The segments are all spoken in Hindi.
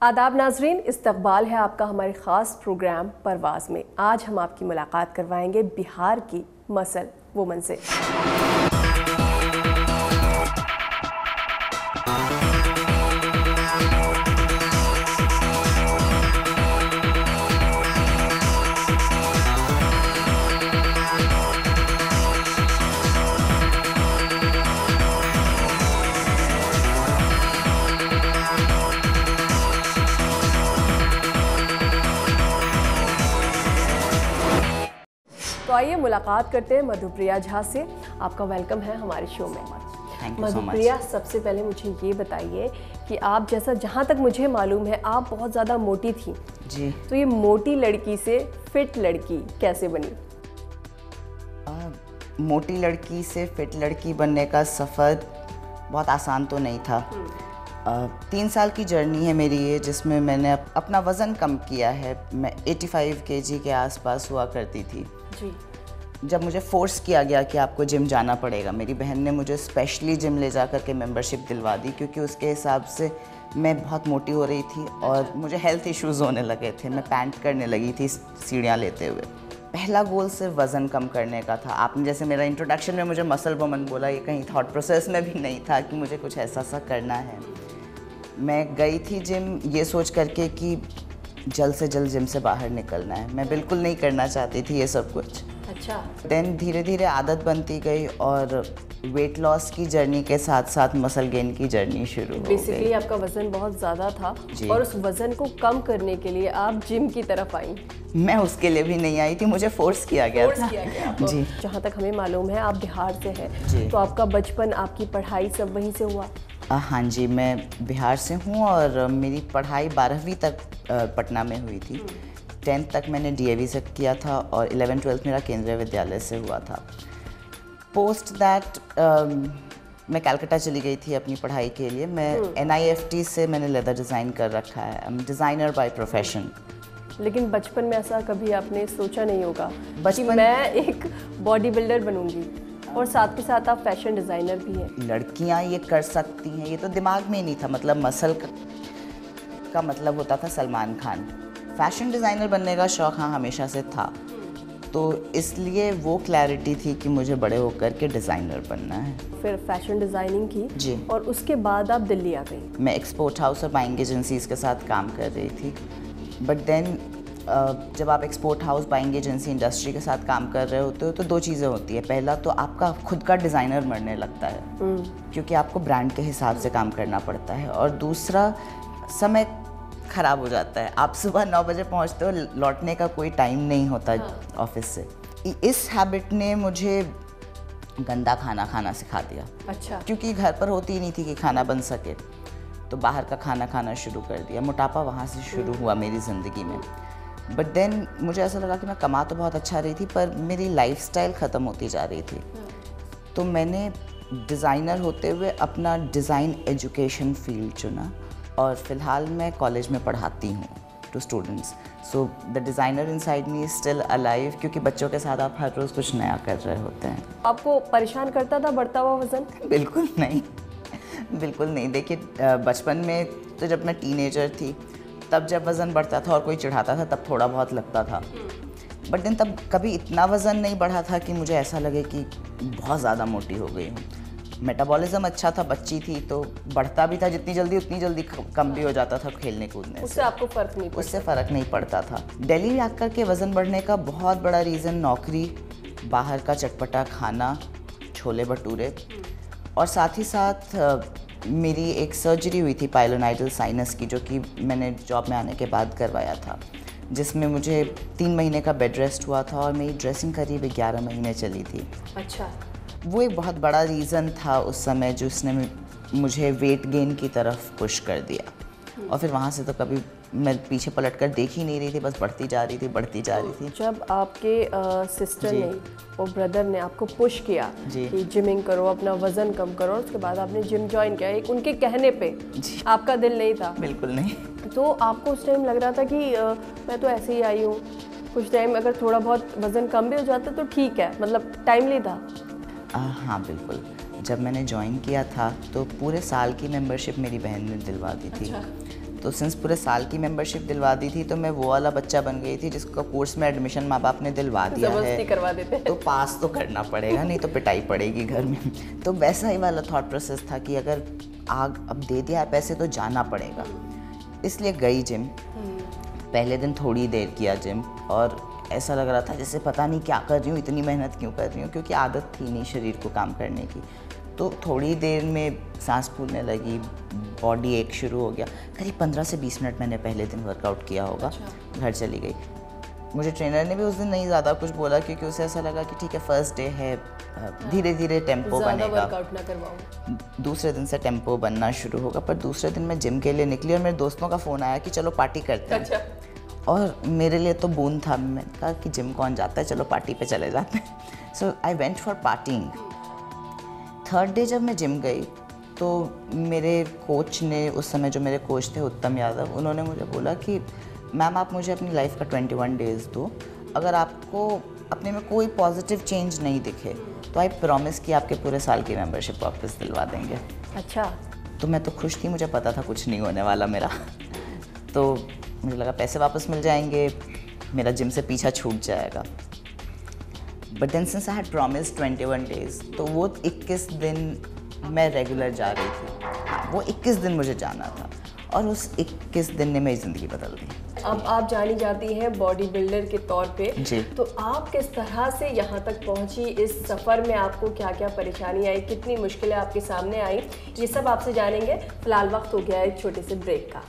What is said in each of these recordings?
आदाब नाजरीन, इस्तकबाल है आपका हमारे ख़ास प्रोग्राम परवाज़ में। आज हम आपकी मुलाकात करवाएंगे बिहार की मसल वुमन से। तो आइए मुलाकात करते हैं मधुप्रिया झा से। आपका वेलकम है हमारे शो में। मधुप्रिया, सबसे पहले मुझे ये बताइए कि आप जैसा जहाँ तक मुझे मालूम है आप बहुत ज़्यादा मोटी थी जी। तो ये मोटी लड़की से फिट लड़की कैसे बनी? मोटी लड़की से फिट लड़की बनने का सफ़र बहुत आसान तो नहीं था। 3 साल की जर्नी है मेरी ये, जिसमें मैंने अपना वज़न कम किया है। मैं 85 केजी के आसपास हुआ करती थी जी। जब मुझे फोर्स किया गया कि आपको जिम जाना पड़ेगा। मेरी बहन ने मुझे स्पेशली जिम ले जा कर के मेंबरशिप दिलवा दी, क्योंकि उसके हिसाब से मैं बहुत मोटी हो रही थी और मुझे हेल्थ इश्यूज़ होने लगे थे। मैं पैंट करने लगी थी सीढ़ियाँ लेते हुए। पहला गोल सिर्फ वज़न कम करने का था। आपने जैसे मेरा इंट्रोडक्शन में मुझे मसल वुमन बोला, ये कहीं थॉट प्रोसेस में भी नहीं था कि मुझे कुछ ऐसा सा करना है। मैं गई थी जिम ये सोच करके कि जल्द से जल्द जिम से बाहर निकलना है। मैं बिल्कुल नहीं करना चाहती थी ये सब कुछ। अच्छा। देन धीरे धीरे आदत बनती गई और वेट लॉस की जर्नी के साथ साथ मसल गेन की जर्नी शुरू हो गई। बेसिकली आपका वज़न बहुत ज़्यादा था और उस वज़न को कम करने के लिए आप जिम की तरफ आई। मैं उसके लिए भी नहीं आई थी, मुझे फोर्स किया गया था। जी। जहाँ तक हमें मालूम है आप बिहार से हैं, तो आपका बचपन, आपकी पढ़ाई सब वहीं से हुआ? हाँ जी, मैं बिहार से हूँ और मेरी पढ़ाई 12वीं तक पटना में हुई थी। 10th तक मैंने DAV से किया था और 11th-12th मेरा केंद्रीय विद्यालय से हुआ था। पोस्ट दैट मैं कलकत्ता चली गई थी अपनी पढ़ाई के लिए। मैं NIFT से मैंने लेदर डिज़ाइन कर रखा है। I am designer by profession. लेकिन बचपन में ऐसा कभी आपने सोचा नहीं होगा कि मैं एक बॉडी बिल्डर बनूंगी और साथ के साथ आप फैशन डिज़ाइनर भी हैं? लड़कियां ये कर सकती हैं, ये तो दिमाग में ही नहीं था। मतलब मसल का मतलब होता था सलमान खान। फैशन डिज़ाइनर बनने का शौक़ हाँ हमेशा से था, तो इसलिए वो क्लैरिटी थी कि मुझे बड़े होकर के डिज़ाइनर बनना है। फिर फैशन डिज़ाइनिंग की जी, और उसके बाद आप दिल्ली आ गई। मैं एक्सपोर्ट हाउस और बाइंग एजेंसीज़ के साथ काम कर रही थी। बट देन जब आप export house, buying agency, industry के साथ काम कर रहे होते हो तो 2 चीज़ें होती है। पहला तो आपका खुद का डिज़ाइनर बनने लगता है, क्योंकि आपको ब्रांड के हिसाब से काम करना पड़ता है। और दूसरा, समय ख़राब हो जाता है। आप सुबह 9 बजे पहुंचते हो, लौटने का कोई टाइम नहीं होता ऑफिस से। इस हैबिट ने मुझे गंदा खाना खाना सिखा दिया। अच्छा। क्योंकि घर पर होती ही नहीं थी कि खाना बन सके, तो बाहर का खाना खाना शुरू कर दिया। मोटापा वहाँ से शुरू हुआ मेरी ज़िंदगी में। बट देन मुझे ऐसा लगा कि मैं कमा तो बहुत अच्छा रही थी, पर मेरी लाइफस्टाइल ख़त्म होती जा रही थी। तो मैंने डिज़ाइनर होते हुए अपना डिज़ाइन एजुकेशन फील्ड चुना और फ़िलहाल मैं कॉलेज में पढ़ाती हूँ to students. So the designer inside me is still alive, क्योंकि बच्चों के साथ आप हर रोज़ कुछ नया कर रहे होते हैं। आपको परेशान करता था बढ़ता हुआ वज़न? बिल्कुल नहीं, बिल्कुल नहीं। देखिए, बचपन में तो जब मैं टीनेजर थी तब जब वज़न बढ़ता था और कोई चिढ़ाता था तब थोड़ा बहुत लगता था। बट देन तब कभी इतना वज़न नहीं बढ़ा था कि मुझे ऐसा लगे कि बहुत ज़्यादा मोटी हो गई हूँ। मेटाबॉलिज्म अच्छा था, बच्ची थी तो बढ़ता भी था जितनी जल्दी उतनी जल्दी कम भी हो जाता था खेलने कूदने से। उससे आपको फ़र्क नहीं पड़ता? उससे फ़र्क नहीं पड़ता था। दिल्ली आकर के वज़न बढ़ने का बहुत बड़ा रीज़न नौकरी, बाहर का चटपटा खाना, छोले भटूरे, और साथ ही साथ मेरी एक सर्जरी हुई थी पाइलोनाइडल साइनस की, जो कि मैंने जॉब में आने के बाद करवाया था, जिसमें मुझे 3 महीने का बेड रेस्ट हुआ था और मेरी ड्रेसिंग करीब 11 महीने चली थी। अच्छा। वो एक बहुत बड़ा रीज़न था उस समय, जिसने मुझे वेट गेन की तरफ पुश कर दिया। और फिर वहाँ से तो कभी मैं पीछे पलट कर देख ही नहीं रही थी, बस बढ़ती जा रही थी, बढ़ती जा रही थी। जब आपके सिस्टर ने और ब्रदर ने आपको पुश किया कि जिमिंग करो, अपना वज़न कम करो, उसके बाद आपने जिम ज्वाइन किया, एक उनके कहने पे, आपका दिल नहीं था? बिल्कुल नहीं। तो आपको उस टाइम लग रहा था कि मैं तो ऐसे ही आई हूँ, कुछ टाइम अगर थोड़ा बहुत वज़न कम भी हो जाता तो ठीक है, मतलब टाइमली था? हाँ बिल्कुल। जब मैंने ज्वाइन किया था तो पूरे साल की मेंबरशिप मेरी बहन ने दिलवा दी थी। तो सिंस पूरे साल की मेंबरशिप दिलवा दी थी, तो मैं वो वाला बच्चा बन गई थी जिसको कोर्स में एडमिशन माँ बाप ने दिलवा दिया है, करवा देते तो पास तो करना पड़ेगा, नहीं तो पिटाई पड़ेगी घर में। तो वैसा ही वाला थॉट प्रोसेस था कि अगर अब दे दिया है पैसे तो जाना पड़ेगा, इसलिए गई जिम। पहले दिन थोड़ी देर किया जिम और ऐसा लग रहा था जैसे पता नहीं क्या कर रही हूँ, इतनी मेहनत क्यों कर रही हूँ, क्योंकि आदत थी नहीं शरीर को काम करने की। तो थोड़ी देर में सांस फूलने लगी, बॉडी एक शुरू हो गया। करीब 15 से 20 मिनट मैंने पहले दिन वर्कआउट किया होगा। अच्छा। घर चली गई। मुझे ट्रेनर ने भी उस दिन नहीं ज़्यादा कुछ बोला, क्योंकि उसे ऐसा लगा कि ठीक है फर्स्ट डे है, धीरे धीरे टेम्पो बनेगा, वर्कआउट ना करवाऊं। दूसरे दिन से टेम्पो बनना शुरू होगा। पर दूसरे दिन मैं जिम के लिए निकली और मेरे दोस्तों का फ़ोन आया कि चलो पार्टी करते हैं। अच्छा। और मेरे लिए तो बूंद था, मैंने कहा कि जिम कौन जाता है, चलो पार्टी पे चले जाते हैं। So I went for parting. Third day जब मैं जिम गई तो मेरे कोच ने, उस समय जो मेरे कोच थे उत्तम यादव, उन्होंने मुझे बोला कि मैम आप मुझे अपनी लाइफ का 21 डेज़ दो, अगर आपको अपने में कोई पॉजिटिव चेंज नहीं दिखे तो आई प्रॉमिस कि आपके पूरे साल की मेंबरशिप वापस दिलवा देंगे। अच्छा। तो मैं तो खुश थी, मुझे पता था कुछ नहीं होने वाला मेरा। तो मुझे लगा पैसे वापस मिल जाएंगे, मेरा जिम से पीछा छूट जाएगा। But then since I had promised 21 days, तो वो 21 दिन मैं रेगुलर जा रही थी। वो 21 दिन मुझे जाना था और उस 21 दिन ने मेरी ज़िंदगी बदल दी। अब आप जानी जाती हैं बॉडी बिल्डर के तौर पे जी। तो आप किस तरह से यहाँ तक पहुँची, इस सफ़र में आपको क्या क्या परेशानी आई, कितनी मुश्किलें आपके सामने आई, ये सब आपसे जानेंगे। फिलहाल वक्त हो गया है एक छोटे से ब्रेक का।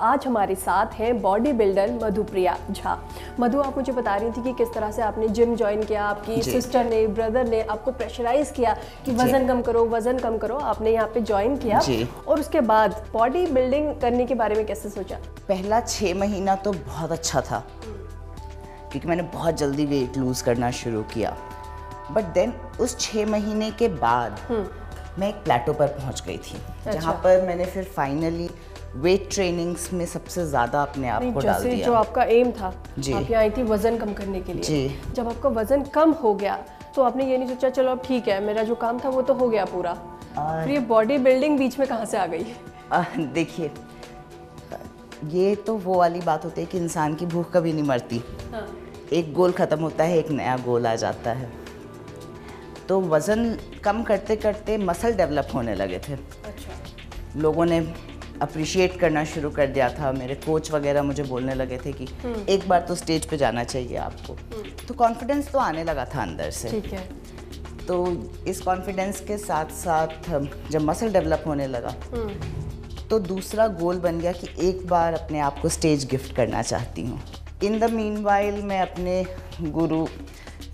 आज हमारे साथ हैं बॉडी बिल्डर मधुप्रिया झा। मधु, आप मुझे बता रही थी कि किस तरह से आपने जिम ज्वाइन किया, आपकी सिस्टर ने, ब्रदर ने आपको प्रेशराइज किया कि वजन कम करो, वजन कम करो, आपने यहाँ पे ज्वाइन किया और उसके बाद बॉडी बिल्डिंग करने के बारे में कैसे सोचा? पहला 6 महीना तो बहुत अच्छा था क्योंकि मैंने बहुत जल्दी वेट लूज करना शुरू किया। बट देन उस 6 महीने के बाद मैं एक प्लेटो पर पहुंच गई थी। अच्छा। जहाँ पर मैंने फिर फाइनली वेट ट्रेनिंग्स में सबसे ज़्यादा अपने आप को डाल दिया। जो आपका एम था, आप यहाँ आई थी वज़न कम करने के लिए। जी। जब आपका वज़न कम हो गया तो आपने ये नहीं सोचा चलो अब ठीक है मेरा जो काम था वो तो हो गया पूरा, फिर ये बॉडी बिल्डिंग बीच में कहाँ से आ गई? देखिए, ये तो वो वाली बात होती है कि इंसान की भूख कभी नहीं मरती। हाँ। एक गोल ख़त्म होता है, एक नया गोल आ जाता है। तो वज़न कम करते करते मसल डेवलप होने लगे थे। अच्छा। लोगों ने अप्रिशिएट करना शुरू कर दिया था, मेरे कोच वगैरह मुझे बोलने लगे थे कि एक बार तो स्टेज पे जाना चाहिए आपको। तो कॉन्फिडेंस तो आने लगा था अंदर से। ठीक है। तो इस कॉन्फिडेंस के साथ साथ जब मसल डेवलप होने लगा तो दूसरा गोल बन गया कि एक बार अपने आप को स्टेज गिफ्ट करना चाहती हूँ। इन द मीनवाइल मैं अपने गुरु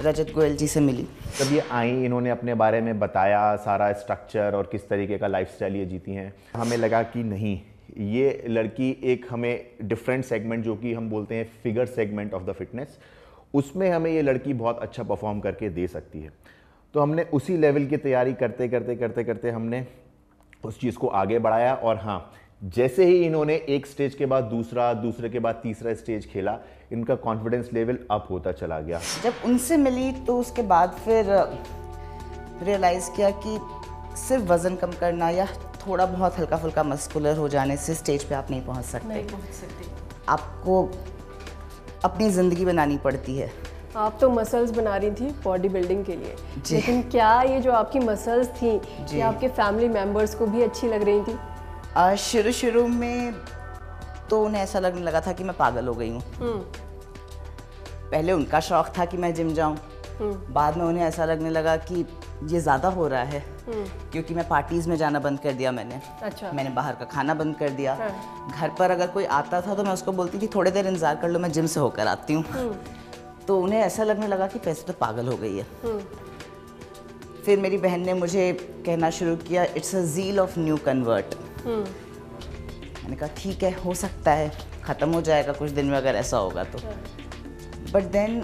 रजत गोयल जी से मिली। जब ये आई, इन्होंने अपने बारे में बताया सारा स्ट्रक्चर और किस तरीके का लाइफस्टाइल ये जीती हैं, हमें लगा कि नहीं, ये लड़की एक हमें डिफरेंट सेगमेंट जो कि हम बोलते हैं figure segment of the fitness, उसमें हमें ये लड़की बहुत अच्छा परफॉर्म करके दे सकती है। तो हमने उसी लेवल की तैयारी करते करते करते करते हमने उस चीज़ को आगे बढ़ाया। और हाँ, जैसे ही इन्होंने एक स्टेज के बाद दूसरा, दूसरे के बाद तीसरा स्टेज खेला, इनका कॉन्फिडेंस लेवल अप होता चला गया। जब उनसे मिली तो उसके बाद फिर रियलाइज़ किया कि सिर्फ वज़न कम करना या थोड़ा बहुत हल्का फुल्का मस्कुलर हो जाने से स्टेज पे आप नहीं पहुंच सकते। आपको अपनी ज़िंदगी बनानी पड़ती है। आप तो मसल्स बना रही थी बॉडी बिल्डिंग के लिए, लेकिन क्या ये जो आपकी मसल्स थी ये आपके फैमिली मेम्बर्स को भी अच्छी लग रही थी? शुरू में तो उन्हें ऐसा लगने लगा था कि मैं पागल हो गई हूँ। पहले उनका शौक था कि मैं जिम जाऊँ, बाद में उन्हें ऐसा लगने लगा कि ये ज़्यादा हो रहा है क्योंकि मैं पार्टीज़ में जाना बंद कर दिया मैंने। अच्छा। मैंने बाहर का खाना बंद कर दिया। हाँ। घर पर अगर कोई आता था तो मैं उसको बोलती थी थोड़ी देर इंतज़ार कर लो, मैं जिम से होकर आती हूँ। तो उन्हें ऐसा लगने लगा कि पैसे तो पागल हो गई है। फिर मेरी बहन ने मुझे कहना शुरू किया it's a zeal of new convert. मैंने कहा ठीक है, हो सकता है ख़त्म हो जाएगा कुछ दिन में अगर ऐसा होगा तो। बट देन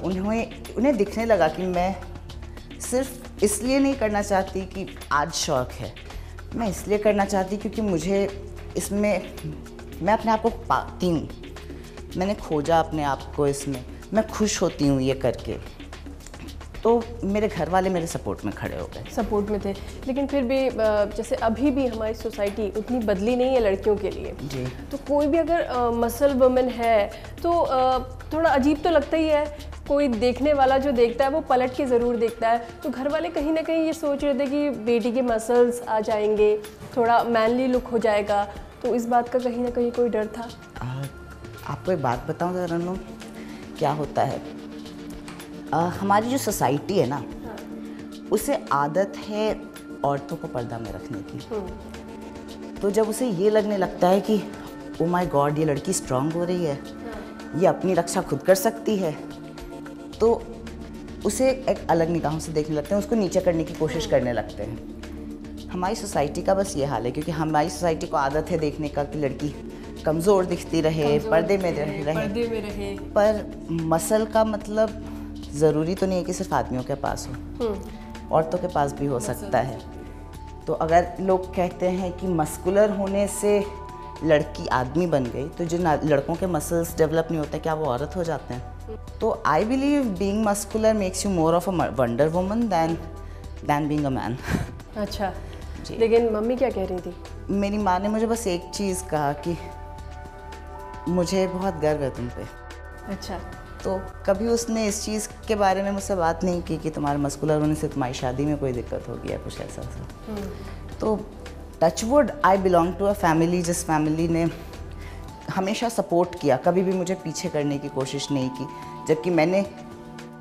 उन्हें दिखने लगा कि मैं सिर्फ इसलिए नहीं करना चाहती कि आज शौक़ है, मैं इसलिए करना चाहती क्योंकि मुझे इसमें मैं अपने आप को पाती हूँ, मैंने खोजा अपने आप को इसमें, मैं खुश होती हूँ ये करके। तो मेरे घर वाले मेरे सपोर्ट में खड़े हो गए। सपोर्ट में थे, लेकिन फिर भी जैसे अभी भी हमारी सोसाइटी उतनी बदली नहीं है लड़कियों के लिए जी। तो कोई भी अगर मसल वुमेन है तो थोड़ा अजीब तो लगता ही है। कोई देखने वाला जो देखता है वो पलट के ज़रूर देखता है, तो घर वाले कहीं ना कहीं ये सोच रहे थे कि बेटी के मसल्स आ जाएंगे, थोड़ा मैनली लुक हो जाएगा, तो इस बात का कहीं ना कहीं कोई डर था? आपको एक बात बताऊँ तरन्नुम, क्या होता है, हमारी जो सोसाइटी है ना, उसे आदत है औरतों को पर्दा में रखने की। तो जब उसे ये लगने लगता है कि ओ माय गॉड ये लड़की स्ट्रांग हो रही है, ये अपनी रक्षा खुद कर सकती है, तो उसे एक अलग निगाहों से देखने लगते हैं, उसको नीचे करने की कोशिश करने लगते हैं। हमारी सोसाइटी का बस ये हाल है, क्योंकि हमारी सोसाइटी को आदत है देखने का कि लड़की कमज़ोर दिखती रहे, पर्दे में रहे। पर मसल का मतलब ज़रूरी तो नहीं है कि सिर्फ आदमियों के पास हो, औरतों के पास भी हो सकता है। तो अगर लोग कहते हैं कि मस्कुलर होने से लड़की आदमी बन गई, तो जो लड़कों के मसल्स डेवलप नहीं होते, क्या वो औरत हो जाते हैं? तो I believe being muscular makes you more of a wonder woman than being a man. अच्छा जी। लेकिन मम्मी क्या कह रही थी? मेरी माँ ने मुझे बस एक चीज़ कहा कि मुझे बहुत गर्व है तुम पे। अच्छा। तो कभी उसने इस चीज़ के बारे में मुझसे बात नहीं की कि तुम्हारे मस्कुलर होने से तुम्हारी शादी में कोई दिक्कत होगी या कुछ ऐसा सा। तो touchwood I belong to a family जिस फैमिली ने हमेशा सपोर्ट किया, कभी भी मुझे पीछे करने की कोशिश नहीं की, जबकि मैंने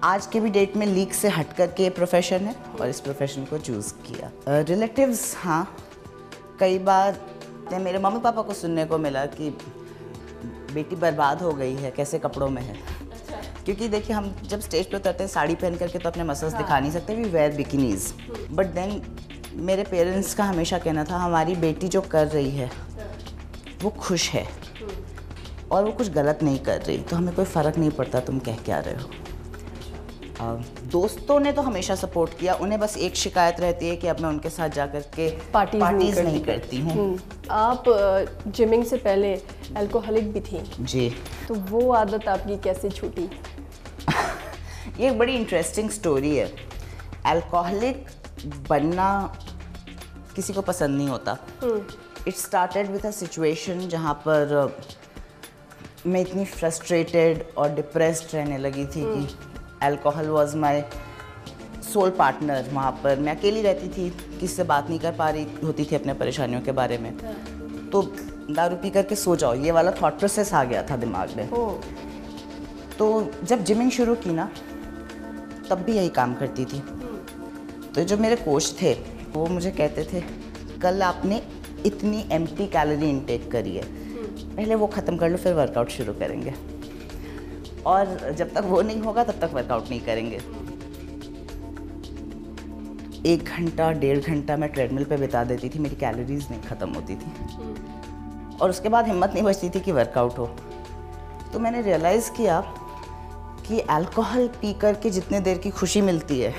आज के भी डेट में लीग से हट कर के प्रोफेशन है और इस प्रोफेशन को चूज़ किया। रिलेटिव्स, हाँ, कई बार मेरे मम्मी पापा को सुनने को मिला कि बेटी बर्बाद हो गई है, कैसे कपड़ों में है। क्योंकि देखिए, हम जब स्टेज पे उतरते हैं साड़ी पहन करके तो अपने मसल्स दिखा नहीं सकते, we wear bikinis. But then मेरे पेरेंट्स का हमेशा कहना था हमारी बेटी जो कर रही है वो खुश है और वो कुछ गलत नहीं कर रही, तो हमें कोई फ़र्क नहीं पड़ता तुम कह क्या रहे हो। दोस्तों ने तो हमेशा सपोर्ट किया, उन्हें बस एक शिकायत रहती है कि अब मैं उनके साथ जा कर के पार्टीज नहीं करती हूँ। आप जिमिंग से पहले अल्कोहलिक भी थी जी, तो वो आदत आपकी कैसे छूटी? ये एक बड़ी इंटरेस्टिंग स्टोरी है। अल्कोहलिक बनना किसी को पसंद नहीं होता। It started with a situation जहाँ पर मैं इतनी फ्रस्ट्रेटेड और डिप्रेस्ड रहने लगी थी कि alcohol was my soul partner. वहाँ पर मैं अकेली रहती थी, किसी से बात नहीं कर पा रही होती थी अपने परेशानियों के बारे में। तो दारू पी करके सो जाओ, ये वाला थॉट प्रोसेस आ गया था दिमाग में। तो जब जिमिंग शुरू की ना, तब भी यही काम करती थी। तो जो मेरे कोच थे वो मुझे कहते थे कल आपने इतनी एम्प्टी कैलोरी इनटेक करी है, पहले वो ख़त्म कर लो फिर वर्कआउट शुरू करेंगे, और जब तक वो नहीं होगा तब तक वर्कआउट नहीं करेंगे। 1 घंटा 1.5 घंटा मैं ट्रेडमिल पे बिता देती थी, मेरी कैलोरीज नहीं ख़त्म होती थी और उसके बाद हिम्मत नहीं बचती थी कि वर्कआउट हो। तो मैंने रियलाइज़ किया कि अल्कोहल पी कर के जितने देर की खुशी मिलती है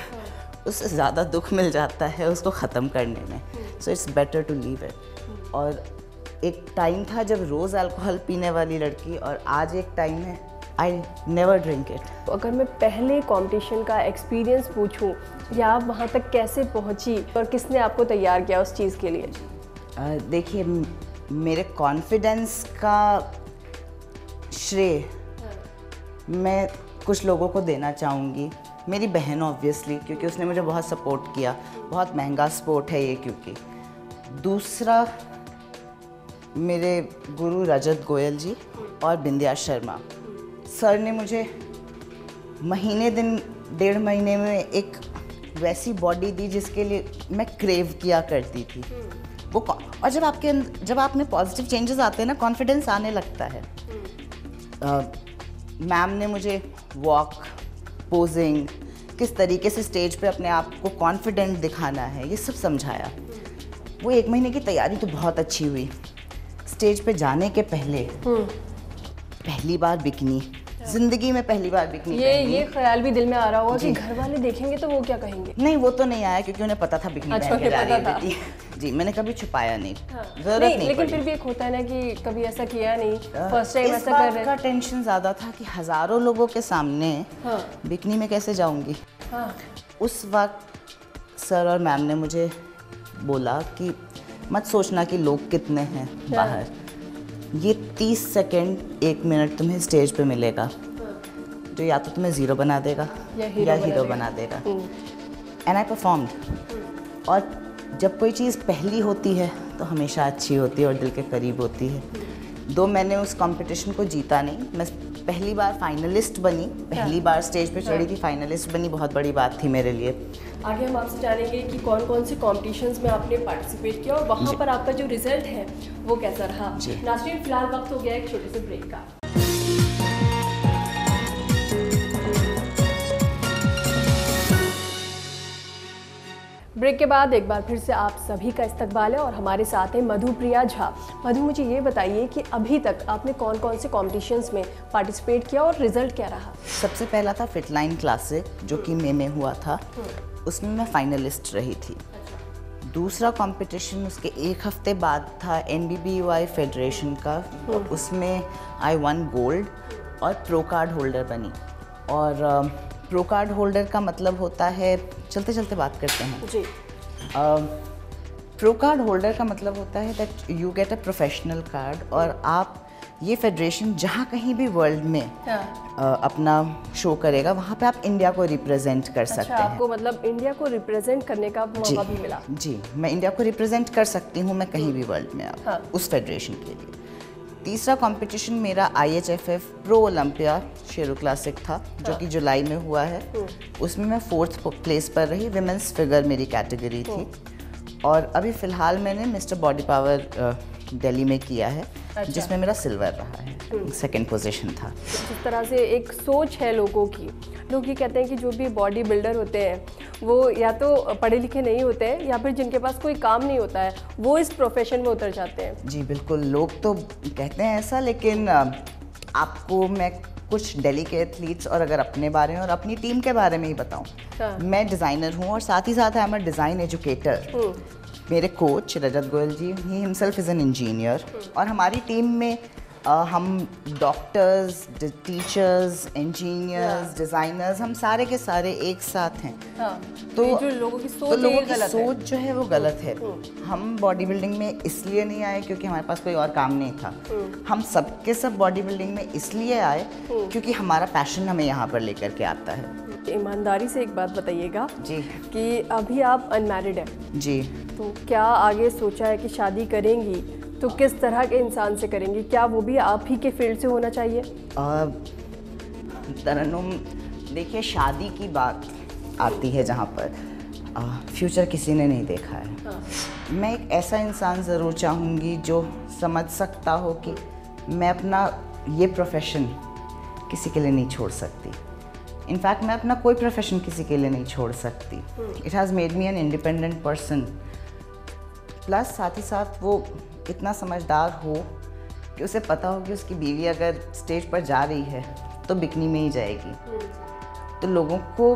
उससे ज़्यादा दुख मिल जाता है उसको ख़त्म करने में। So it's better to leave it. और एक टाइम था जब रोज़ अल्कोहल पीने वाली लड़की, और आज एक टाइम है आई नेवर ड्रिंक इट। अगर मैं पहले कंपटीशन का एक्सपीरियंस पूछूं, या आप वहाँ तक कैसे पहुँची और किसने आपको तैयार किया उस चीज़ के लिए? देखिए, मेरे कॉन्फिडेंस का श्रेय मैं कुछ लोगों को देना चाहूँगी। मेरी बहन ऑब्वियसली, क्योंकि उसने मुझे बहुत सपोर्ट किया, बहुत महंगा स्पोर्ट है ये। क्योंकि दूसरा मेरे गुरु रजत गोयल जी और बिंदिया शर्मा सर ने मुझे महीने दिन 1.5 महीने में एक वैसी बॉडी दी जिसके लिए मैं क्रेव किया करती थी। वो और जब आप में पॉजिटिव चेंजेस आते हैं ना, कॉन्फिडेंस आने लगता है। मैम ने मुझे वॉक, पोजिंग, किस तरीके से स्टेज पे अपने आप को कॉन्फिडेंट दिखाना है, ये सब समझाया। वो 1 महीने की तैयारी तो बहुत अच्छी हुई। स्टेज पे जाने के पहले पहली बार बिकनी, जिंदगी में पहली बार बिकनी। ये ख्याल भी दिल में आ रहा होगा कि घर वाले देखेंगे तो वो क्या कहेंगे? नहीं, वो तो नहीं आया, क्योंकि उन्हें पता था बिकनी पहन के जा रही है। जी, मैंने कभी छुपाया नहीं, जरूरत नहीं लेकिन फिर भी एक होता है ना कि कभी ऐसा किया नहीं, फर्स्ट टाइम ऐसा कर रहे हैं। का टेंशन ज़्यादा था कि हज़ारों लोगों के सामने बिकनी में कैसे जाऊंगी। हाँ। उस वक्त सर और मैम ने मुझे बोला कि मत सोचना कि लोग कितने हैं बाहर, ये 30 सेकंड 1 मिनट तुम्हें स्टेज पे मिलेगा जो या तो तुम्हें ज़ीरो बना देगा या हीरो बना देगा। And I performed. और जब कोई चीज़ पहली होती है तो हमेशा अच्छी होती है और दिल के करीब होती है। दो मैंने उस कंपटीशन को जीता नहीं, मैं पहली बार फाइनलिस्ट बनी, पहली बार स्टेज पे चढ़ी थी, फाइनलिस्ट बनी, बहुत बड़ी बात थी मेरे लिए। आगे हम आपसे जानेंगे कि कौन कौन से कॉम्पिटिशन्स में आपने पार्टिसिपेट किया और वहाँ पर आपका जो रिजल्ट है वो कैसा रहा। नाज़रीन, फिलहाल वक्त हो गया एक छोटे से ब्रेक का। ब्रेक के बाद एक बार फिर से आप सभी का इस्तकबाल है और हमारे साथ हैं मधुप्रिया झा। मधु, मुझे ये बताइए कि अभी तक आपने कौन कौन से कॉम्पिटिशन्स में पार्टिसिपेट किया और रिजल्ट क्या रहा? सबसे पहला था फिटलाइन क्लासिक जो कि मई में हुआ था, उसमें मैं फाइनलिस्ट रही थी। दूसरा कंपटीशन उसके एक हफ्ते बाद था NBBUI फेडरेशन का, उसमें आई वन गोल्ड और प्रो कार्ड होल्डर बनी। और प्रो कार्ड होल्डर का मतलब होता है, चलते चलते बात करते हैं जी। प्रो कार्ड होल्डर का मतलब होता है that you get a professional card और आप ये फेडरेशन जहाँ कहीं भी वर्ल्ड में अपना शो करेगा वहाँ पे आप इंडिया को रिप्रेजेंट कर सकते हैं। आपको मतलब इंडिया को रिप्रेजेंट करने का मौका भी मिला? जी, मैं इंडिया को रिप्रेजेंट कर सकती हूँ, मैं कहीं भी वर्ल्ड में उस फेडरेशन के लिए। तीसरा कंपटीशन मेरा IHFF pro Olympia Sheru classic था जो कि जुलाई में हुआ है। उसमें मैं 4th प्लेस पर रही, विमेंस फिगर मेरी कैटेगरी थी। और अभी फ़िलहाल मैंने मिस्टर बॉडी पावर दिल्ली में किया है, जिसमें मेरा सिल्वर रहा है, 2nd पोजीशन था। जिस तरह से एक सोच है लोगों की, लोग ये कहते हैं कि जो भी बॉडी बिल्डर होते हैं वो या तो पढ़े लिखे नहीं होते हैं या फिर जिनके पास कोई काम नहीं होता है वो इस प्रोफेशन में उतर जाते हैं। जी बिल्कुल, लोग तो कहते हैं ऐसा, लेकिन आपको मैं कुछ दिल्ली के एथलीट्स और अगर अपने बारे में और अपनी टीम के बारे में ही बताऊं, मैं डिज़ाइनर हूं और साथ ही साथ I am a design educator. मेरे coach Rajat Goyal ji, he himself is an engineer. और हमारी टीम में हम डॉक्टर्स, टीचर्स, इंजीनियर्स, डिज़ाइनर्स, हम सारे के सारे एक साथ हैं। तो जो लोगों की सोच, लोगों की सोच जो है वो गलत है। हम बॉडी बिल्डिंग में इसलिए नहीं आए क्योंकि हमारे पास कोई और काम नहीं था। हम सबके सब बॉडी बिल्डिंग में इसलिए आए क्योंकि हमारा पैशन हमें यहाँ पर लेकर के आता है। ईमानदारी से एक बात बताइएगा जी कि अभी आप अनमैरिड हैं जी, तो क्या आगे सोचा है कि शादी करेंगी तो किस तरह के इंसान से करेंगी? क्या वो भी आप ही के फील्ड से होना चाहिए? तरन्नुम, देखिए शादी की बात आती है जहाँ पर फ्यूचर किसी ने नहीं देखा है। मैं एक ऐसा इंसान ज़रूर चाहूँगी जो समझ सकता हो कि मैं अपना ये प्रोफेशन किसी के लिए नहीं छोड़ सकती। इनफैक्ट मैं अपना कोई प्रोफेशन किसी के लिए नहीं छोड़ सकती। It has made me an independent person. Plus साथ ही साथ वो इतना समझदार हो कि उसे पता हो कि उसकी बीवी अगर स्टेज पर जा रही है तो बिकनी में ही जाएगी। तो लोगों को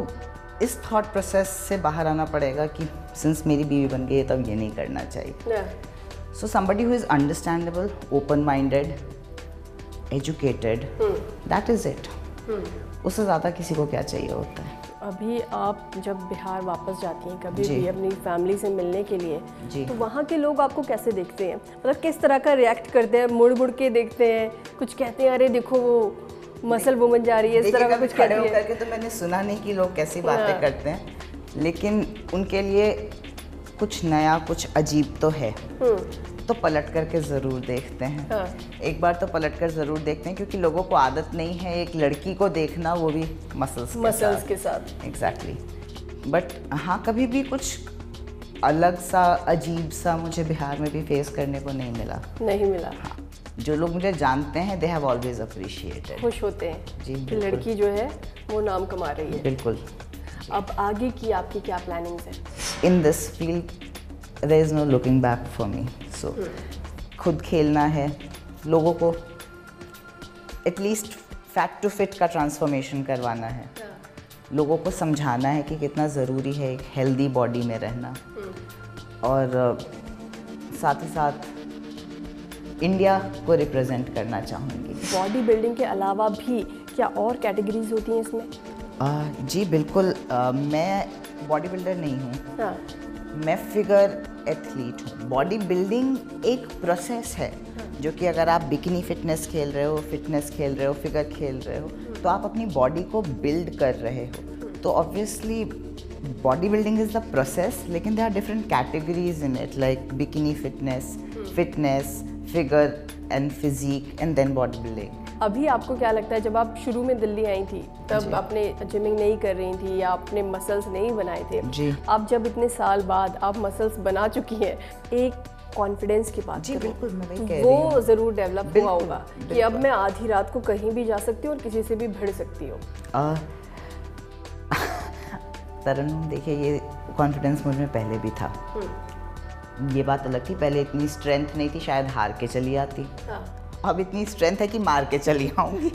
इस थॉट प्रोसेस से बाहर आना पड़ेगा कि सिंस मेरी बीवी बन गई है तब ये नहीं करना चाहिए। So somebody who is understandable, open minded, educated, that is it. उससे ज़्यादा किसी को क्या चाहिए होता है। अभी आप जब बिहार वापस जाती हैं कभी भी अपनी फैमिली से मिलने के लिए, तो वहाँ के लोग आपको कैसे देखते हैं? मतलब किस तरह का रिएक्ट करते हैं? मुड़ मुड़ के देखते हैं, कुछ कहते हैं अरे देखो वो मसल वुमन जा रही है, इस तरह का कुछ कहते हैं? करके तो मैंने सुना नहीं कि लोग कैसी बातें करते हैं, लेकिन उनके लिए कुछ नया, कुछ अजीब तो है, तो पलट करके ज़रूर देखते हैं। एक बार तो पलट कर ज़रूर देखते हैं क्योंकि लोगों को आदत नहीं है एक लड़की को देखना, वो भी मसल्स के साथ। एग्जैक्टली। बट हाँ, कभी भी कुछ अलग सा, अजीब सा मुझे बिहार में भी फेस करने को नहीं मिला। हाँ, जो लोग मुझे जानते हैं दे हैव ऑलवेज अप्रिशिएटेड, खुश होते हैं जी कि लड़की जो है वो नाम कमा रही है। बिल्कुल। अब आगे की आपकी क्या प्लानिंग्स है? In this field there is no looking back for me. So खुद खेलना है, लोगों को एटलीस्ट फैट टू फिट का ट्रांसफॉर्मेशन करवाना है, लोगों को समझाना है कि कितना ज़रूरी है एक हेल्दी बॉडी में रहना, और साथ ही साथ इंडिया को रिप्रेजेंट करना चाहूँगी। बॉडी बिल्डिंग के अलावा भी क्या और कैटेगरीज होती हैं इसमें? जी बिल्कुल, मैं बॉडी बिल्डर नहीं हूँ। हाँ। मैं फिगर एथलीट हूँ। बॉडी बिल्डिंग एक प्रोसेस है जो कि अगर आप बिकिनी फिटनेस खेल रहे हो, फिगर खेल रहे हो, तो आप अपनी बॉडी को बिल्ड कर रहे हो। तो obviously body building is the process, लेकिन there are different categories in it, like bikini fitness, figure and physique and then body building. अभी आपको क्या लगता है, जब आप शुरू में दिल्ली आई थी तब आपने जिमिंग नहीं कर रही थी या आपने मसल्स नहीं बनाए थे जी, अब जब इतने साल बाद आप मसल्स बना चुकी हैं, एक कॉन्फिडेंस की बात जी बिल्कुल, मैं वही कह रही वो हूँ। ज़रूर डेवलप हुआ होगा कि अब मैं आधी रात को कहीं भी जा सकती हूँ और किसी से भी भिड़ सकती हूँ। तरन्नुम, देखिए ये कॉन्फिडेंस मुझ में पहले भी था। ये बात अलग थी, पहले इतनी स्ट्रेंथ नहीं थी, शायद हार के चली आती। अब इतनी स्ट्रेंथ है कि मार के चली आऊँगी।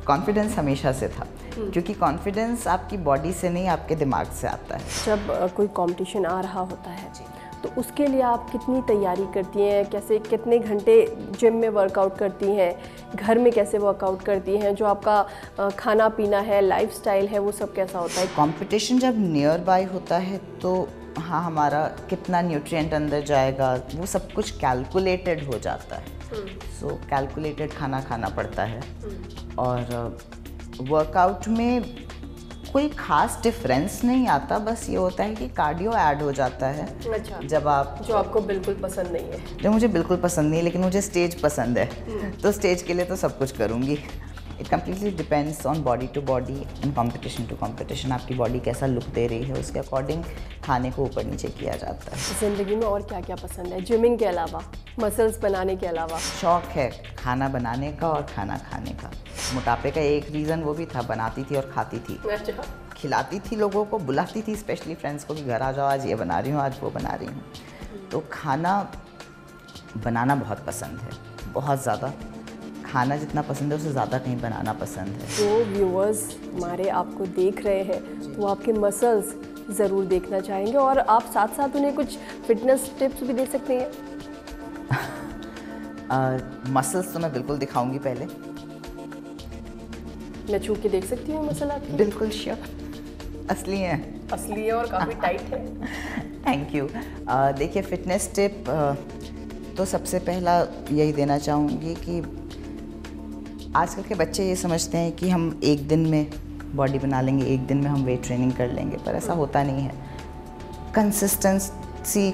कॉन्फिडेंस हमेशा से था, क्योंकि कॉन्फिडेंस आपकी बॉडी से नहीं, आपके दिमाग से आता है। जब कोई कंपटीशन आ रहा होता है तो उसके लिए आप कितनी तैयारी करती हैं, कैसे, कितने घंटे जिम में वर्कआउट करती हैं, घर में कैसे वर्कआउट करती हैं, जो आपका खाना पीना है, लाइफस्टाइल है, वो सब कैसा होता है? कंपटीशन जब नियर बाय होता है तो हाँ, हमारा कितना न्यूट्रिएंट अंदर जाएगा वो सब कुछ कैलकुलेटेड हो जाता है। सो कैलकुलेटेड खाना खाना पड़ता है। और वर्कआउट में कोई ख़ास डिफरेंस नहीं आता, बस ये होता है कि कार्डियो ऐड हो जाता है। अच्छा। जब आप, जो आपको बिल्कुल पसंद नहीं है? जो मुझे बिल्कुल पसंद नहीं, लेकिन मुझे स्टेज पसंद है, तो स्टेज के लिए तो सब कुछ करूँगी। It completely depends on body to body and competition to competition. आपकी बॉडी कैसा लुक दे रही है, उसके अकॉर्डिंग खाने को ऊपर नीचे किया जाता है। ज़िंदगी में और क्या क्या पसंद है जिमिंग के अलावा, मसल्स बनाने के अलावा? शौक़ है खाना बनाने का और खाना खाने का। मोटापे का एक रीज़न वो भी था, बनाती थी और खाती थी। अच्छा। खिलाती थी लोगों को, बुलाती थी स्पेशली फ्रेंड्स को कि घर आ जाओ, आज ये बना रही हूँ, आज वो बना रही हूँ। तो खाना बनाना बहुत पसंद है, बहुत ज़्यादा। खाना जितना पसंद है उससे ज़्यादा कहीं बनाना पसंद है। जो व्यूअर्स हमारे आपको देख रहे हैं तो वो आपके मसल्स ज़रूर देखना चाहेंगे, और आप साथ साथ उन्हें कुछ फिटनेस टिप्स भी दे सकते हैं। मसल्स तो मैं बिल्कुल दिखाऊंगी। पहले मैं छू के देख सकती हूँ मसल आपकी? बिल्कुल श्योर, असली हैं। असली है और काफ़ी टाइट है। Thank you. देखिए, फिटनेस टिप तो सबसे पहला यही देना चाहूँगी कि आजकल के बच्चे ये समझते हैं कि हम एक दिन में बॉडी बना लेंगे, एक दिन में हम वेट ट्रेनिंग कर लेंगे, पर ऐसा होता नहीं है। Consistency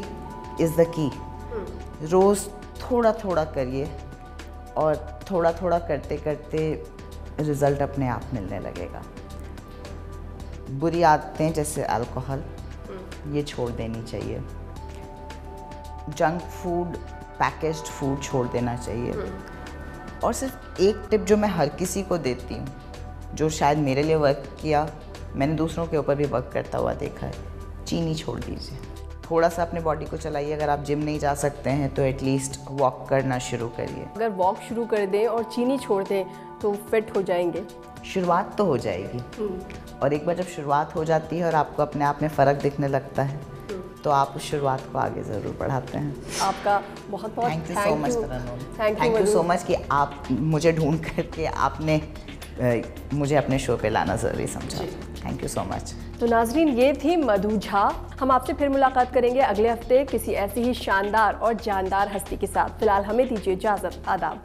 is the key. रोज़ थोड़ा थोड़ा करिए और थोड़ा थोड़ा करते करते रिज़ल्ट अपने आप मिलने लगेगा। बुरी आदतें जैसे अल्कोहल, ये छोड़ देनी चाहिए। जंक फूड, पैकेज्ड फूड छोड़ देना चाहिए। और सिर्फ एक टिप जो मैं हर किसी को देती हूँ, जो शायद मेरे लिए वर्क किया, मैंने दूसरों के ऊपर भी वर्क करता हुआ देखा है, चीनी छोड़ दीजिए। थोड़ा सा अपने बॉडी को चलाइए। अगर आप जिम नहीं जा सकते हैं तो एटलीस्ट वॉक करना शुरू करिए। अगर वॉक शुरू कर दें और चीनी छोड़ दें तो फिट हो जाएंगे? शुरुआत तो हो जाएगी, और एक बार जब शुरुआत हो जाती है और आपको अपने आप में फ़र्क दिखने लगता है तो आप उस शुरुआत को आगे ज़रूर बढ़ाते हैं। आपका बहुत बहुत thank you so much Tarannum. Thank you so much कि आप मुझे ढूंढ करके आपने मुझे अपने शो पे लाना ज़रूरी समझा। Thank you so much. तो नाजरीन, ये थी मधु झा। हम आपसे फिर मुलाकात करेंगे अगले हफ्ते किसी ऐसी ही शानदार और जानदार हस्ती के साथ। फिलहाल हमें दीजिए इजाज़त। आदाब।